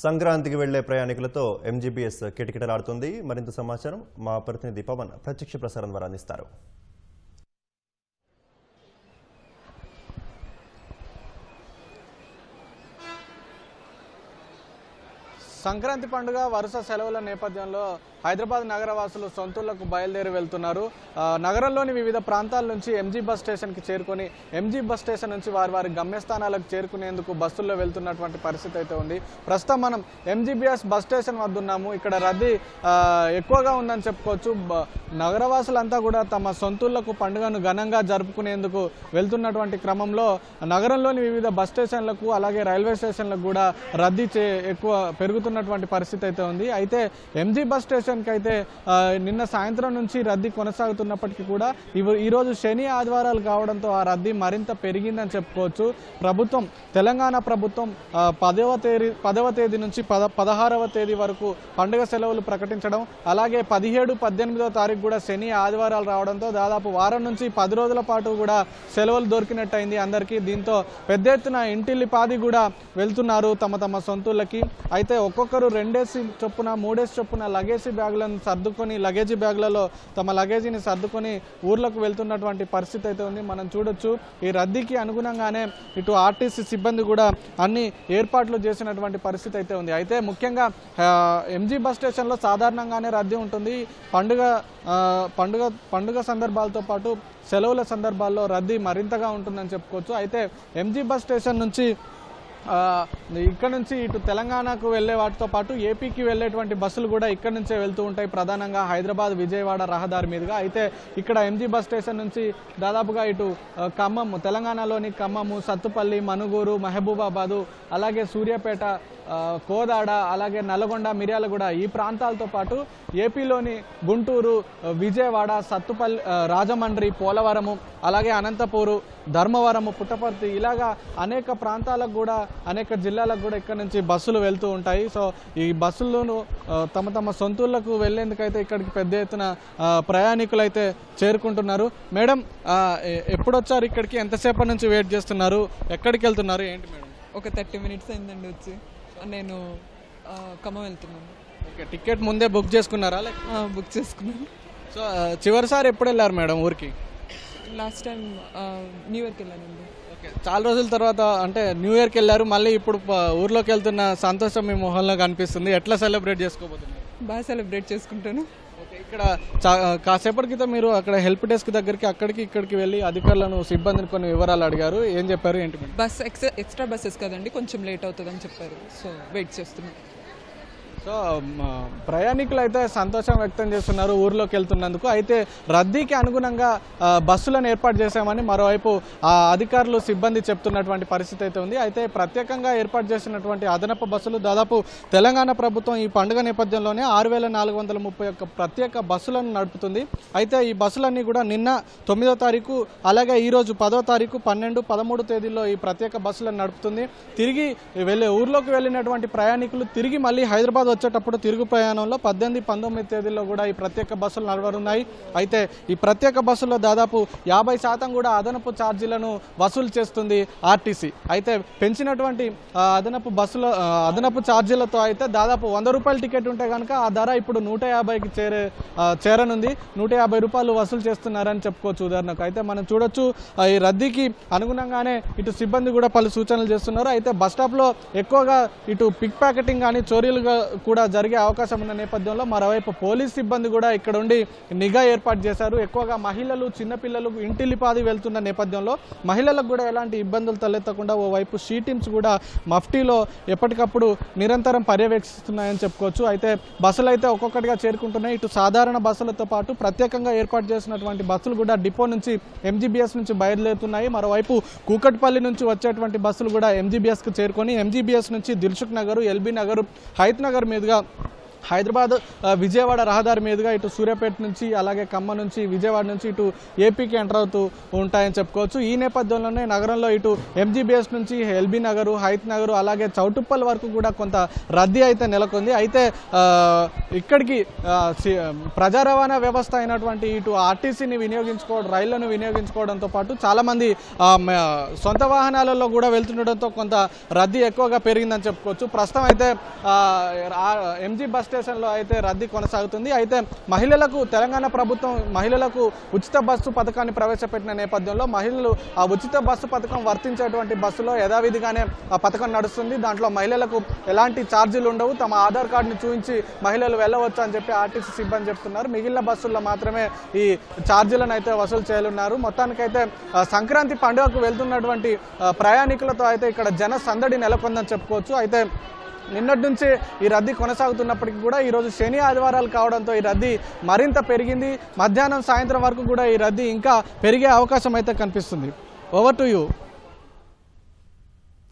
సంక్రాంతికి వెళ్లే ప్రయాణికులతో ఎంజీబీఎస్ కిటకిటలాడుతుంది. మరింత సమాచారం మా ప్రతినిధి పవన్ ప్రత్యక్ష ప్రసారం ద్వారా అందిస్తారు. సంక్రాంతి పండుగ వరుస సెలవుల నేపథ్యంలో హైదరాబాద్ నగరవాసులు సొంతూళ్లకు బయలుదేరి వెళ్తున్నారు. నగరంలోని వివిధ ప్రాంతాల నుంచి ఎంజీ బస్ స్టేషన్కి చేరుకొని ఎంజీ బస్ స్టేషన్ నుంచి వారి గమ్యస్థానాలకు చేరుకునేందుకు బస్సుల్లో వెళ్తున్నటువంటి పరిస్థితి అయితే ఉంది. ప్రస్తుతం మనం ఎంజీబీఎస్ బస్ స్టేషన్ వద్ద ఉన్నాము. ఇక్కడ రద్దీ ఎక్కువగా ఉందని చెప్పుకోవచ్చు. నగరవాసులంతా కూడా తమ సొంతూళ్లకు పండుగను ఘనంగా జరుపుకునేందుకు వెళ్తున్నటువంటి క్రమంలో నగరంలోని వివిధ బస్ స్టేషన్లకు అలాగే రైల్వే స్టేషన్లకు కూడా రద్దీ ఎక్కువ పెరుగుతున్నటువంటి పరిస్థితి అయితే ఉంది. అయితే ఎంజీ బస్ స్టేషన్ అయితే నిన్న సాయంత్రం నుంచి రద్దీ కొనసాగుతున్నప్పటికీ కూడా ఈరోజు శని ఆదివారాలు కావడంతో ఆ రద్దీ మరింత పెరిగిందని చెప్పుకోవచ్చు. తెలంగాణ ప్రభుత్వం 10వ తేదీ నుంచి 16వ తేదీ వరకు పండుగ సెలవులు ప్రకటించడం, అలాగే 17, 18వ తారీఖు కూడా శని ఆదివారాలు రావడంతో దాదాపు వారం నుంచి 10 రోజుల పాటు కూడా సెలవులు దొరికినట్టయింది అందరికీ. దీంతో పెద్ద ఎత్తున ఇంటిల్లిపాది కూడా వెళ్తున్నారు తమ సొంతూళ్ళకి. అయితే ఒక్కొక్కరు 2 చొప్పున 3 చొప్పున లగేజీ బ్యాగులలో తమ లగేజీని సర్దుకొని ఊర్లకు వెళ్తున్నటువంటి పరిస్థితి అయితే ఉంది. మనం చూడొచ్చు ఈ రద్దీకి అనుగుణంగానే ఇటు ఆర్టీసీ సిబ్బంది కూడా అన్ని ఏర్పాట్లు చేసినటువంటి పరిస్థితి అయితే ఉంది. అయితే ముఖ్యంగా ఎంజీ బస్ స్టేషన్లో సాధారణంగానే రద్దీ ఉంటుంది. పండుగ సందర్భాలతో పాటు సెలవుల సందర్భాల్లో రద్దీ మరింతగా ఉంటుందని చెప్పుకోవచ్చు. అయితే ఎంజీ బస్ స్టేషన్ నుంచి ఇక్కడ నుంచి ఇటు తెలంగాణకు వెళ్లే వాటితో పాటు ఏపీకి వెళ్లేటువంటి బస్సులు కూడా ఇక్కడ నుంచే వెళ్తూ ఉంటాయి, ప్రధానంగా హైదరాబాద్ విజయవాడ రహదారి మీదుగా. అయితే ఇక్కడ ఎంజీ బస్ స్టేషన్ నుంచి దాదాపుగా ఇటు ఖమ్మం, తెలంగాణలోని ఖమ్మము, సత్తుపల్లి, మనుగూరు, మహబూబాబాదు, అలాగే సూర్యాపేట, కోదాడ, అలాగే నల్గొండ, మిర్యాలగూడ ఈ ప్రాంతాలతో పాటు ఏపీలోని గుంటూరు, విజయవాడ, సత్తుపల్లి, రాజమండ్రి, పోలవరము, అలాగే అనంతపూరు, ధర్మవరము, పుట్టపర్తి ఇలాగా అనేక ప్రాంతాలకు కూడా అనేక జిల్లాలకు కూడా ఇక్కడ నుంచి బస్సులు వెళ్తూ ఉంటాయి. సో ఈ బస్సులను తమ సొంతూళ్లకు వెళ్లేందుకైతే ఇక్కడికి పెద్ద ఎత్తున ప్రయాణికులు అయితే చేరుకుంటున్నారు. మేడం, ఎప్పుడొచ్చారు ఇక్కడికి? ఎంతసేపటి నుంచి వెయిట్ చేస్తున్నారు? ఎక్కడికి వెళ్తున్నారు? ఏంటి మేడం? ఒక 30 minutes అయిందండి వచ్చి. నేను ఖమ్మం వెళ్తున్నాను. ఓకే, టికెట్ ముందే బుక్ చేసుకున్నారా? బుక్ చేసుకున్నాను. సో చివరిసారి ఎప్పుడు వెళ్ళారు మేడం ఊరికి? లాస్ట్ టైం న్యూ ఇయర్కి వెళ్ళానండి. ఓకే, చాలా రోజుల తర్వాత అంటే న్యూ ఇయర్కి వెళ్ళారు, మళ్ళీ ఇప్పుడు ఊర్లోకి వెళ్తున్న సంతోషం మీ మొహంలో కనిపిస్తుంది. ఎట్లా సెలబ్రేట్ చేసుకోబోతున్నారు? బాగా సెలబ్రేట్ చేసుకుంటాను. ఓకే, ఇక్కడ కాసేపటి క్రితం మీరు అక్కడ హెల్ప్ డెస్క్ దగ్గరికి ఇక్కడికి వెళ్ళి అధికారులను, సిబ్బందిని కొన్ని వివరాలు అడిగారు. ఏం చెప్పారు? ఏంటి? బస్ ఎక్స్ట్రా బస్సెస్ కదండి, కొంచెం లేట్ అవుతుందని చెప్పారు. సో వెయిట్ చేస్తున్నాను. సో ప్రయాణికులు అయితే సంతోషం వ్యక్తం చేస్తున్నారు ఊర్లోకి వెళ్తున్నందుకు. అయితే రద్దీకి అనుగుణంగా బస్సులను ఏర్పాటు చేశామని మరోవైపు అధికారులు, సిబ్బంది చెప్తున్నటువంటి పరిస్థితి అయితే ఉంది. అయితే ప్రత్యేకంగా ఏర్పాటు చేసినటువంటి అదనపు బస్సులు దాదాపు తెలంగాణ ప్రభుత్వం ఈ పండుగ నేపథ్యంలోనే 6431 ప్రత్యేక బస్సులను నడుపుతుంది. అయితే ఈ బస్సులన్నీ కూడా నిన్న 9వ తారీఖు, అలాగే ఈరోజు 10వ తారీఖు, 12, 13 తేదీల్లో ఈ ప్రత్యేక బస్సులను నడుపుతుంది. తిరిగి ఊర్లోకి వెళ్ళినటువంటి ప్రయాణికులు తిరిగి మళ్ళీ హైదరాబాద్ వచ్చేటప్పుడు తిరుగు ప్రయాణంలో 18, 19 తేదీల్లో కూడా ఈ ప్రత్యేక బస్సులు నడవనున్నాయి. అయితే ఈ ప్రత్యేక బస్సుల్లో దాదాపు 50% కూడా అదనపు ఛార్జీలను వసూలు చేస్తుంది ఆర్టీసీ. అయితే పెంచినటువంటి అదనపు ఛార్జీలతో అయితే దాదాపు 100 రూపాయల టికెట్ ఉంటే కనుక ఆ ధర ఇప్పుడు 150కి చేరనుంది. 150 రూపాయలు వసూలు చేస్తున్నారని చెప్పుకోవచ్చు ఉదాహరణకు. అయితే మనం చూడొచ్చు ఈ రద్దీకి అనుగుణంగానే ఇటు సిబ్బంది కూడా పలు సూచనలు చేస్తున్నారు. అయితే బస్ స్టాప్లో ఎక్కువగా ఇటు పిక్ ప్యాకెటింగ్ కానీ చోరీలుగా కూడా జరిగే అవకాశం ఉన్న నేపథ్యంలో మరోవైపు పోలీస్ సిబ్బంది కూడా ఇక్కడ ఉండి నిఘా ఏర్పాటు చేశారు. ఎక్కువగా మహిళలు, చిన్నపిల్లలు ఇంటిల్లిపాది వెళ్తున్న నేపథ్యంలో మహిళలకు కూడా ఎలాంటి ఇబ్బందులు తలెత్తకుండా ఓవైపు షీ టీమ్స్ కూడా మఫ్టీలో ఎప్పటికప్పుడు నిరంతరం పర్యవేక్షిస్తున్నాయని చెప్పుకోవచ్చు. అయితే బస్సులు అయితే ఒక్కొక్కటిగా చేరుకుంటున్నాయి. ఇటు సాధారణ బస్సులతో పాటు ప్రత్యేకంగా ఏర్పాటు చేసినటువంటి బస్సులు కూడా డిపో నుంచి ఎంజీబీఎస్ నుంచి బయలుదేరుతున్నాయి. మరోవైపు కూకట్పల్లి నుంచి వచ్చేటువంటి బస్సులు కూడా ఎంజీబీఎస్కి చేరుకొని ఎంజీబీఎస్ నుంచి దిల్సుఖ్ నగర్, ఎల్బీ నగర్, హైత్ నగర్ మీదుగా హైదరాబాద్ విజయవాడ రహదారి మీదుగా ఇటు సూర్యాపేట నుంచి అలాగే ఖమ్మం నుంచి విజయవాడ నుంచి ఇటు ఏపీకి ఎంటర్ అవుతూ ఉంటాయని చెప్పుకోవచ్చు. ఈ నేపథ్యంలోనే నగరంలో ఇటు ఎంజీబీఎస్ నుంచి ఎల్బీ నగర్, హైత్ నగర్ అలాగే చౌటుప్పల్ వరకు కూడా కొంత రద్దీ అయితే నెలకొంది. అయితే ఇక్కడికి ప్రజా రవాణా వ్యవస్థ అయినటువంటి ఇటు ఆర్టీసీని వినియోగించుకోవడం, రైళ్లను వినియోగించుకోవడంతో పాటు చాలామంది సొంత వాహనాలలో కూడా వెళ్తుండడంతో కొంత రద్దీ ఎక్కువగా పెరిగిందని చెప్పుకోవచ్చు. ప్రస్తుతం అయితే ఎంజీ బస్ స్టేషన్లో అయితే రద్దీ కొనసాగుతుంది. అయితే మహిళలకు తెలంగాణ ప్రభుత్వం మహిళలకు ఉచిత బస్సు పథకాన్ని ప్రవేశపెట్టిన నేపథ్యంలో మహిళలు ఆ ఉచిత బస్సు పథకం వర్తించేటువంటి బస్సులో యథావిధిగానే ఆ పథకం నడుస్తుంది. దాంట్లో మహిళలకు ఎలాంటి ఛార్జీలు ఉండవు, తమ ఆధార్ కార్డుని చూపించి మహిళలు వెళ్ళవచ్చు అని చెప్పి ఆర్టీసీ సిబ్బంది చెప్తున్నారు. మిగిలిన బస్సుల్లో మాత్రమే ఈ ఛార్జీలను అయితే వసూలు చేయనున్నారు. మొత్తానికైతే సంక్రాంతి పండుగకు వెళ్తున్నటువంటి ప్రయాణికులతో అయితే ఇక్కడ జన సందడి నెలకొందని చెప్పుకోవచ్చు. అయితే నిన్నటి నుంచి ఈ రద్దీ కొనసాగుతున్నప్పటికీ కూడా ఈరోజు శని ఆదివారాలు కావడంతో ఈ రద్దీ మరింత పెరిగింది. మధ్యాహ్నం సాయంత్రం వరకు కూడా ఈ రద్దీ ఇంకా పెరిగే అవకాశం అయితే కనిపిస్తుంది. Over to you.